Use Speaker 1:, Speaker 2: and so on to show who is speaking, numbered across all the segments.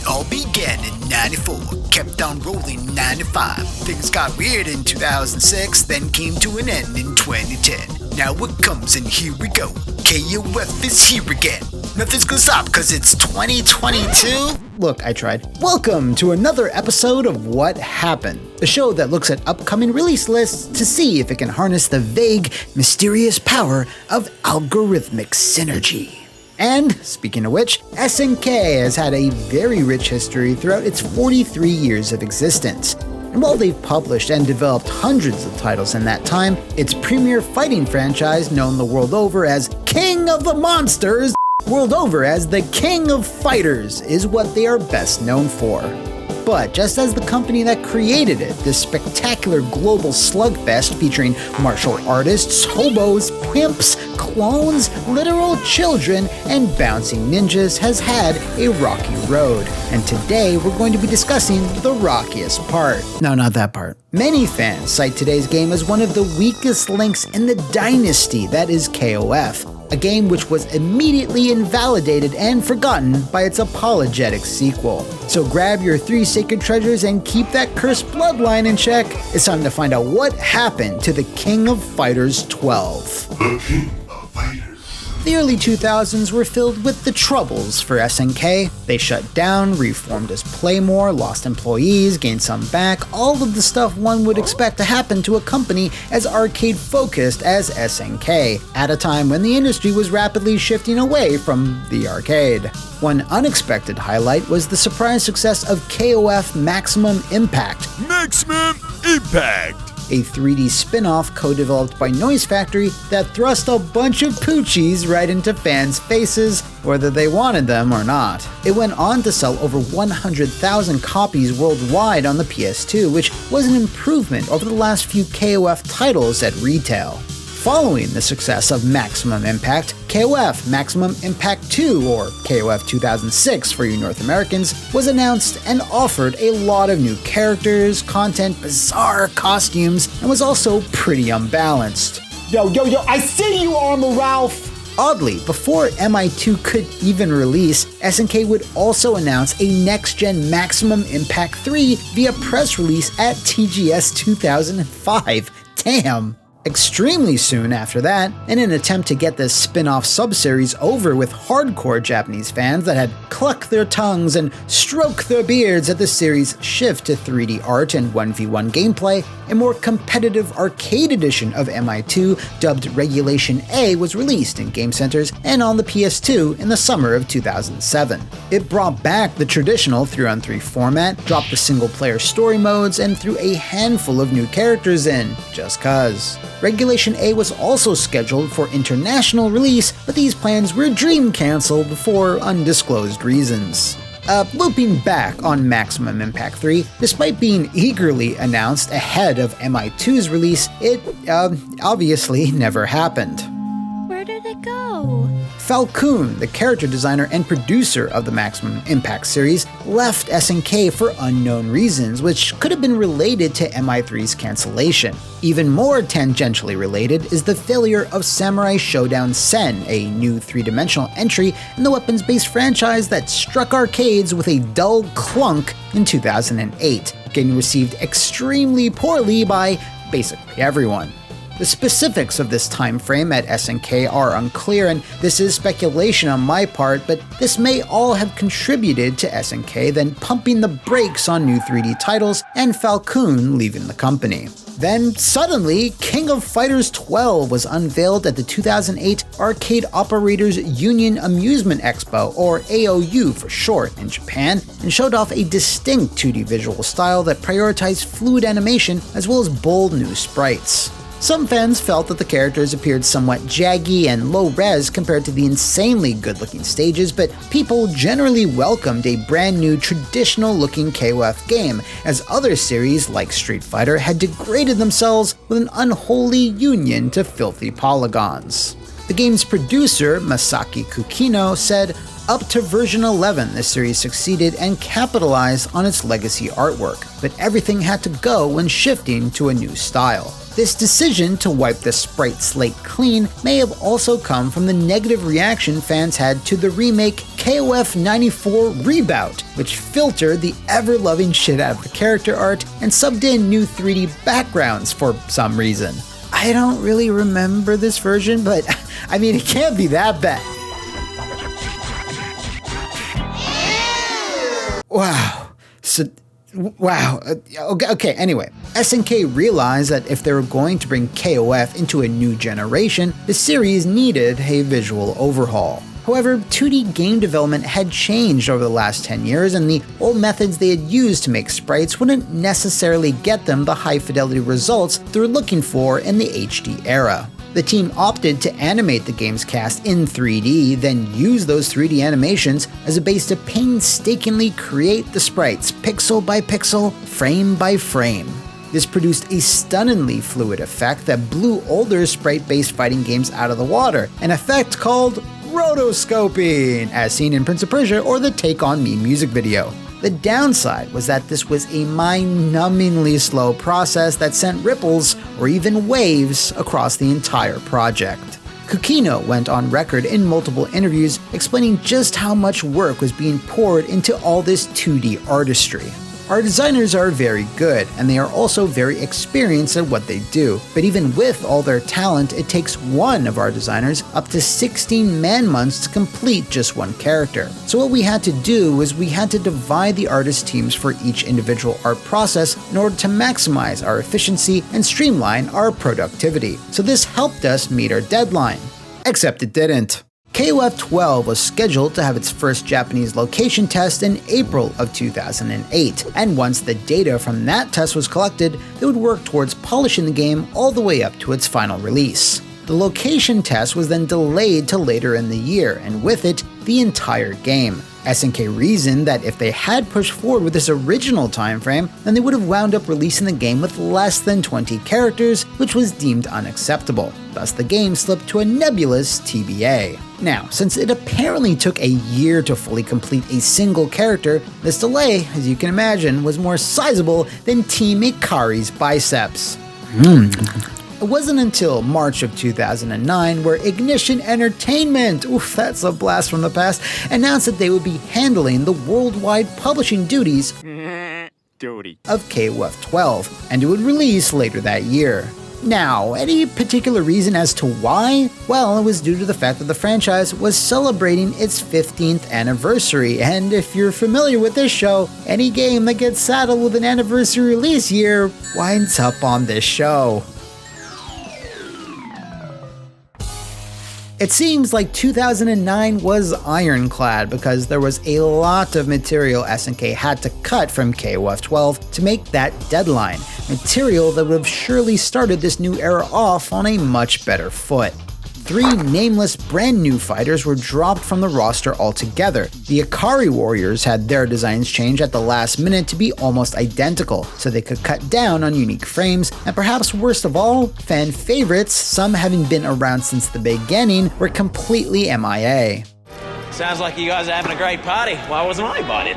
Speaker 1: It all began in 94, kept on rolling 95. Things got weird in 2006, then came to an end in 2010. Now it comes and here we go. KOF is here again. Nothing's gonna stop cause it's 2022?
Speaker 2: Look, I tried. Welcome to another episode of What Happened, a show that looks at upcoming release lists to see if it can harness the vague, mysterious power of algorithmic synergy. And, speaking of which, SNK has had a very rich history throughout its 43 years of existence. And while they've published and developed hundreds of titles in that time, its premier fighting franchise, known the world over as King of the Monsters, world over as the King of Fighters, is what they are best known for. But just as the company that created it, this spectacular global slugfest featuring martial artists, hobos, pimps, clones, literal children, and bouncing ninjas has had a rocky road. And today we're going to be discussing the rockiest part. No, not that part. Many fans cite today's game as one of the weakest links in the dynasty that is KOF. A game which was immediately invalidated and forgotten by its apologetic sequel. So grab your 3 sacred treasures and keep that cursed bloodline in check. It's time to find out what happened to the King of Fighters 12.
Speaker 3: The King of Fighters.
Speaker 2: The early 2000s were filled with the troubles for SNK. They shut down, reformed as Playmore, lost employees, gained some back, all of the stuff one would expect to happen to a company as arcade-focused as SNK, at a time when the industry was rapidly shifting away from the arcade. One unexpected highlight was the surprise success of KOF Maximum Impact.
Speaker 4: Maximum Impact!
Speaker 2: A 3D spin-off co-developed by Noise Factory that thrust a bunch of poochies right into fans' faces, whether they wanted them or not. It went on to sell over 100,000 copies worldwide on the PS2, which was an improvement over the last few KOF titles at retail. Following the success of Maximum Impact, KOF Maximum Impact 2, or KOF 2006 for you North Americans, was announced and offered a lot of new characters, content, bizarre costumes, and was also pretty unbalanced.
Speaker 5: Yo, I see you, Armor Ralph!
Speaker 2: Oddly, before MI2 could even release, SNK would also announce a next-gen Maximum Impact 3 via press release at TGS 2005. Damn! Extremely soon after that, in an attempt to get this spin-off sub-series over with hardcore Japanese fans that had clucked their tongues and stroked their beards at the series' shift to 3D art and 1v1 gameplay, a more competitive arcade edition of MI2 dubbed Regulation A was released in game centers and on the PS2 in the summer of 2007. It brought back the traditional 3-on-3 format, dropped the single-player story modes, and threw a handful of new characters in, just cuz. Regulation A was also scheduled for international release, but these plans were dream cancelled for undisclosed reasons. Looping back on Maximum Impact 3, despite being eagerly announced ahead of MI2's release, it obviously never happened.
Speaker 6: Where did it go?
Speaker 2: Falcoon, the character designer and producer of the Maximum Impact series, left SNK for unknown reasons, which could have been related to MI3's cancellation. Even more tangentially related is the failure of Samurai Shodown Sen, a new 3-dimensional entry in the weapons-based franchise that struck arcades with a dull clunk in 2008, getting received extremely poorly by basically everyone. The specifics of this time frame at SNK are unclear, and this is speculation on my part, but this may all have contributed to SNK then pumping the brakes on new 3D titles and Falcoon leaving the company. Then, suddenly, King of Fighters 12 was unveiled at the 2008 Arcade Operators Union Amusement Expo, or AOU for short, in Japan, and showed off a distinct 2D visual style that prioritized fluid animation as well as bold new sprites. Some fans felt that the characters appeared somewhat jaggy and low-res compared to the insanely good-looking stages, but people generally welcomed a brand new traditional-looking KOF game, as other series like Street Fighter had degraded themselves with an unholy union to filthy polygons. The game's producer, Masaki Kukino, said, Up to version 11, the series succeeded and capitalized on its legacy artwork, but everything had to go when shifting to a new style. This decision to wipe the sprite slate clean may have also come from the negative reaction fans had to the remake KOF 94 Reboot, which filtered the ever-loving shit out of the character art and subbed in new 3D backgrounds for some reason. I don't really remember this version, but I mean, it can't be that bad. Wow. Okay, anyway. SNK realized that if they were going to bring KOF into a new generation, the series needed a visual overhaul. However, 2D game development had changed over the last 10 years, and the old methods they had used to make sprites wouldn't necessarily get them the high-fidelity results they were looking for in the HD era. The team opted to animate the game's cast in 3D, then use those 3D animations as a base to painstakingly create the sprites pixel by pixel, frame by frame. This produced a stunningly fluid effect that blew older sprite-based fighting games out of the water, an effect called rotoscoping, as seen in Prince of Persia or the Take On Me music video. The downside was that this was a mind-numbingly slow process that sent ripples or even waves across the entire project. Kukino went on record in multiple interviews explaining just how much work was being poured into all this 2D artistry. Our designers are very good, and they are also very experienced at what they do, but even with all their talent, it takes one of our designers up to 16 man-months to complete just one character. So what we had to do was we had to divide the artist teams for each individual art process in order to maximize our efficiency and streamline our productivity. So this helped us meet our deadline. Except it didn't. KOF 12 was scheduled to have its first Japanese location test in April of 2008, and once the data from that test was collected, they would work towards polishing the game all the way up to its final release. The location test was then delayed to later in the year, and with it, the entire game. SNK reasoned that if they had pushed forward with this original timeframe, then they would have wound up releasing the game with less than 20 characters, which was deemed unacceptable. Thus, the game slipped to a nebulous TBA. Now, since it apparently took a year to fully complete a single character, this delay, as you can imagine, was more sizable than Team Ikari's biceps. It wasn't until March of 2009 where Ignition Entertainment, oof, that's a blast from the past, announced that they would be handling the worldwide publishing duties of KOF 12, and it would release later that year. Now, any particular reason as to why? Well, it was due to the fact that the franchise was celebrating its 15th anniversary, and if you're familiar with this show, any game that gets saddled with an anniversary release year winds up on this show. It seems like 2009 was ironclad because there was a lot of material SNK had to cut from KOF 12 to make that deadline, material that would have surely started this new era off on a much better foot. 3 nameless brand new fighters were dropped from the roster altogether. The Ikari Warriors had their designs changed at the last minute to be almost identical, so they could cut down on unique frames, and perhaps worst of all, fan favorites, some having been around since the beginning, were completely MIA.
Speaker 3: Sounds like you guys are having a great party. Why wasn't I invited?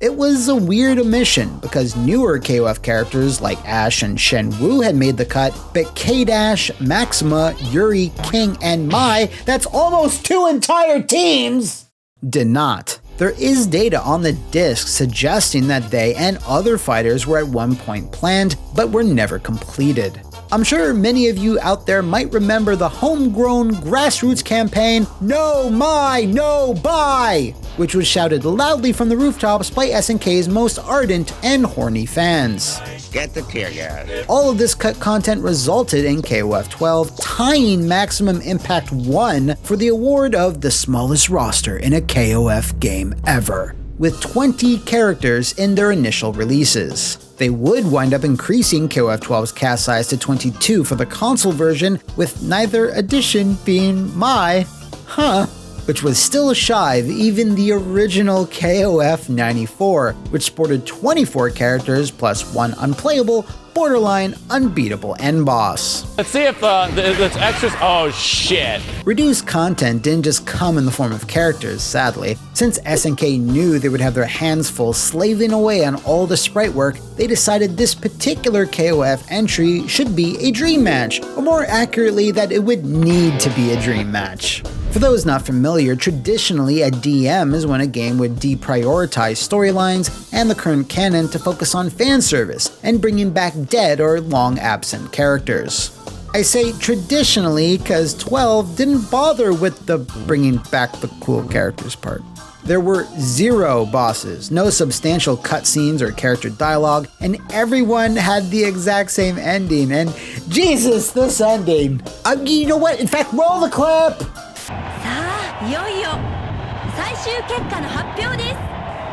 Speaker 2: It was a weird omission because newer KOF characters like Ash and Shen Wu had made the cut, but K-Dash, Maxima, Yuri, King, and Mai, that's almost 2 entire teams, did not. There is data on the disc suggesting that they and other fighters were at one point planned, but were never completed. I'm sure many of you out there might remember the homegrown grassroots campaign, No Mai, No Buy, which was shouted loudly from the rooftops by SNK's most ardent and horny fans.
Speaker 7: Get the tear gas.
Speaker 2: All of this cut content resulted in KOF 12 tying Maximum Impact 1 for the award of the smallest roster in a KOF game ever, with 20 characters in their initial releases. They would wind up increasing KOF 12's cast size to 22 for the console version, with neither edition being which was still shy of even the original KOF 94, which sported 24 characters plus 1 unplayable borderline unbeatable end boss.
Speaker 8: Let's see if this extra. Oh shit.
Speaker 2: Reduced content didn't just come in the form of characters, sadly. Since SNK knew they would have their hands full slaving away on all the sprite work, they decided this particular KOF entry should be a dream match, or more accurately, that it would need to be a dream match. For those not familiar, traditionally a DM is when a game would deprioritize storylines and the current canon to focus on fan service and bringing back dead or long absent characters. I say traditionally because 12 didn't bother with the bringing back the cool characters part. There were 0 bosses, no substantial cutscenes or character dialogue, and everyone had the exact same ending, and Jesus, this ending! You know what? In fact, roll the clip!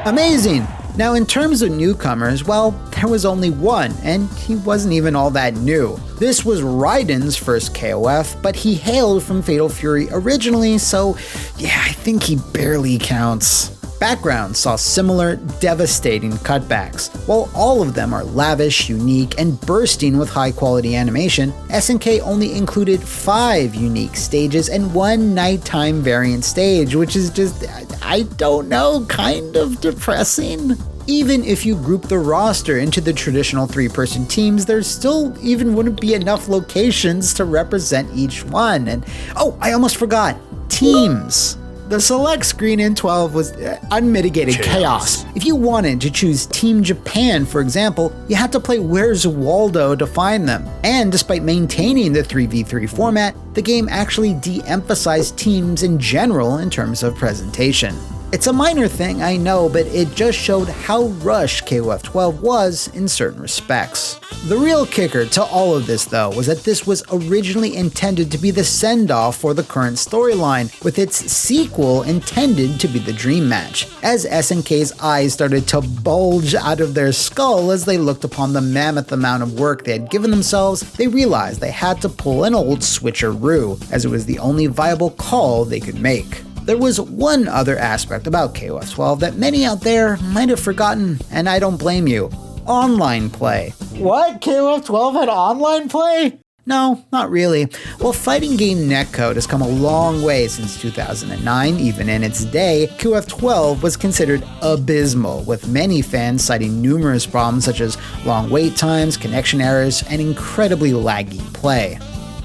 Speaker 2: Amazing! Now in terms of newcomers, well, there was only one, and he wasn't even all that new. This was Raiden's first KOF, but he hailed from Fatal Fury originally, so yeah, I think he barely counts. Background saw similar, devastating cutbacks. While all of them are lavish, unique, and bursting with high-quality animation, SNK only included 5 unique stages and 1 nighttime variant stage, which is just, I don't know, kind of depressing. Even if you group the roster into the traditional 3-person teams, there still even wouldn't be enough locations to represent each one. And oh, I almost forgot, teams. The select screen in 12 was unmitigated chaos. If you wanted to choose Team Japan, for example, you had to play Where's Waldo to find them. And despite maintaining the 3v3 format, the game actually de-emphasized teams in general in terms of presentation. It's a minor thing, I know, but it just showed how rushed KOF 12 was in certain respects. The real kicker to all of this, though, was that this was originally intended to be the send-off for the current storyline, with its sequel intended to be the dream match. As SNK's eyes started to bulge out of their skull as they looked upon the mammoth amount of work they had given themselves, they realized they had to pull an old switcheroo, as it was the only viable call they could make. There was one other aspect about KOF 12 that many out there might have forgotten, and I don't blame you. Online play.
Speaker 5: What? KOF 12 had online play?
Speaker 2: No, not really. While fighting game netcode has come a long way since 2009, even in its day, KOF 12 was considered abysmal, with many fans citing numerous problems such as long wait times, connection errors, and incredibly laggy play.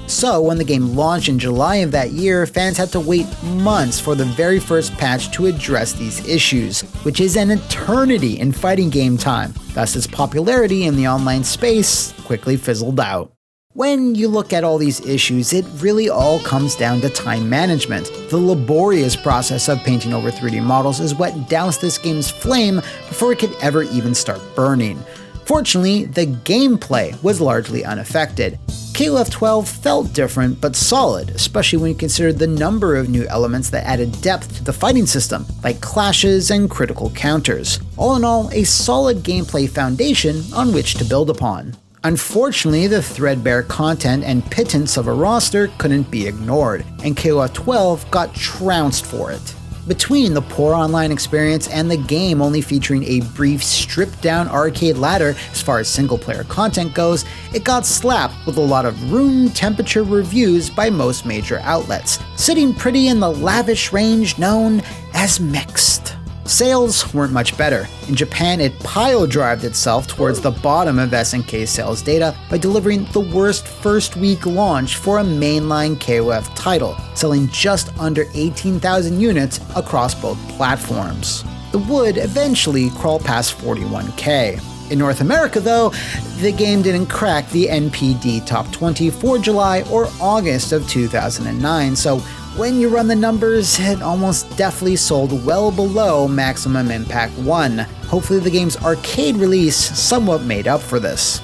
Speaker 2: So, when the game launched in July of that year, fans had to wait months for the very first patch to address these issues, which is an eternity in fighting game time. Thus, its popularity in the online space quickly fizzled out. When you look at all these issues, it really all comes down to time management. The laborious process of painting over 3D models is what doused this game's flame before it could ever even start burning. Fortunately, the gameplay was largely unaffected. KOF 12 felt different but solid, especially when you consider the number of new elements that added depth to the fighting system, like clashes and critical counters. All in all, a solid gameplay foundation on which to build upon. Unfortunately, the threadbare content and pittance of a roster couldn't be ignored, and KOF 12 got trounced for it. Between the poor online experience and the game only featuring a brief stripped-down arcade ladder as far as single-player content goes, it got slapped with a lot of room temperature reviews by most major outlets, sitting pretty in the lavish range known as mixed. Sales weren't much better. In Japan, it pile-drived itself towards the bottom of SNK sales data by delivering the worst first-week launch for a mainline KOF title, selling just under 18,000 units across both platforms. It would eventually crawl past 41K. In North America, though, the game didn't crack the NPD Top 20 for July or August of 2009, so when you run the numbers, it almost definitely sold well below Maximum Impact 1. Hopefully the game's arcade release somewhat made up for this.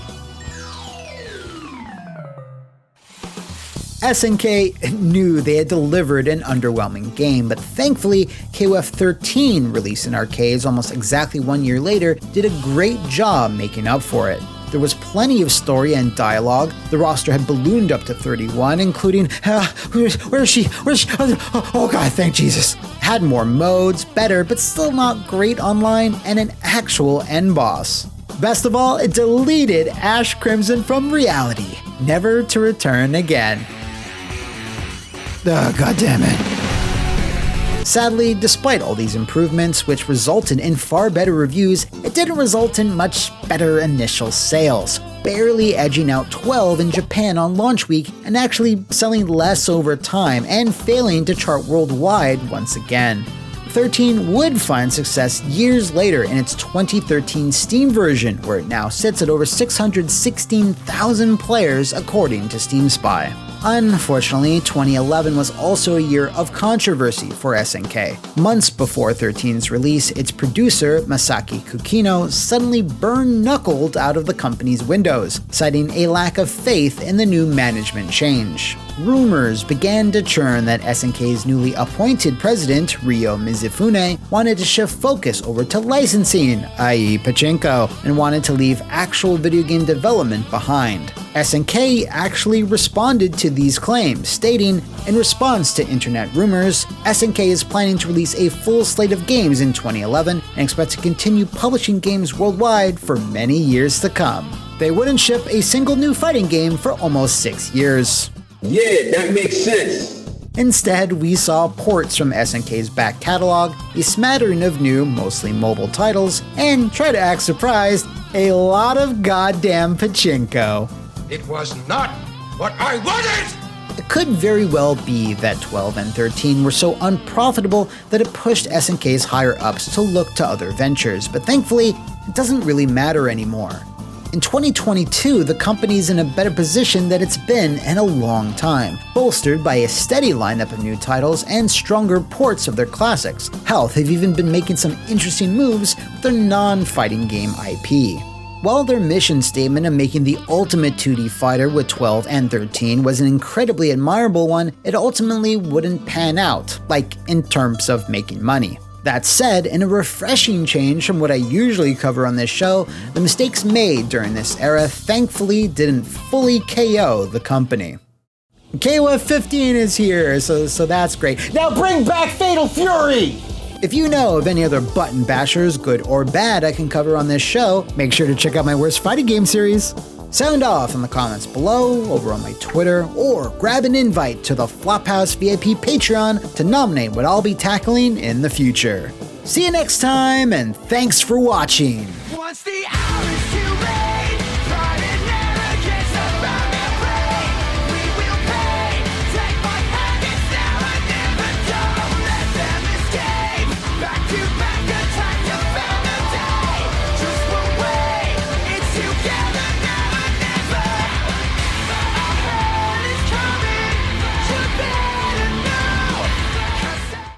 Speaker 2: SNK knew they had delivered an underwhelming game, but thankfully, KOF 13, released in arcades almost exactly 1 year later, did a great job making up for it. There was plenty of story and dialogue. The roster had ballooned up to 31, including, where is she? Oh god, thank Jesus. Had more modes, better, but still not great online, and an actual end boss. Best of all, it deleted Ash Crimson from reality, never to return again. Oh, God damn it. Sadly, despite all these improvements, which resulted in far better reviews, it didn't result in much better initial sales, barely edging out 12 in Japan on launch week and actually selling less over time and failing to chart worldwide once again. XIII would find success years later in its 2013 Steam version, where it now sits at over 616,000 players according to Steam Spy. Unfortunately, 2011 was also a year of controversy for SNK. Months before XIII's release, its producer, Masaki Kukino, suddenly burned-knuckled out of the company's windows, citing a lack of faith in the new management change. Rumors began to churn that SNK's newly appointed president, Ryo Mizufune, wanted to shift focus over to licensing, i.e. pachinko, and wanted to leave actual video game development behind. SNK actually responded to these claims, stating, in response to internet rumors, SNK is planning to release a full slate of games in 2011 and expects to continue publishing games worldwide for many years to come. They wouldn't ship a single new fighting game for almost 6 years.
Speaker 9: Yeah, that makes sense.
Speaker 2: Instead, we saw ports from SNK's back catalog, a smattering of new, mostly mobile titles, and, try to act surprised, a lot of goddamn pachinko.
Speaker 9: It was not what I wanted!
Speaker 2: It could very well be that 12 and 13 were so unprofitable that it pushed SNK's higher-ups to look to other ventures, but thankfully, it doesn't really matter anymore. In 2022, the company's in a better position than it's been in a long time, bolstered by a steady lineup of new titles and stronger ports of their classics. Hell, they've even been making some interesting moves with their non-fighting game IP. While their mission statement of making the ultimate 2D fighter with 12 and 13 was an incredibly admirable one, it ultimately wouldn't pan out, like in terms of making money. That said, in a refreshing change from what I usually cover on this show, the mistakes made during this era thankfully didn't fully KO the company. KOF 15 is here, so that's great.
Speaker 5: Now bring back Fatal Fury!
Speaker 2: If you know of any other button bashers, good or bad, I can cover on this show, make sure to check out my worst fighting game series. Sound off in the comments below, over on my Twitter, or grab an invite to the Flophouse VIP Patreon to nominate what I'll be tackling in the future. See you next time, and thanks for watching!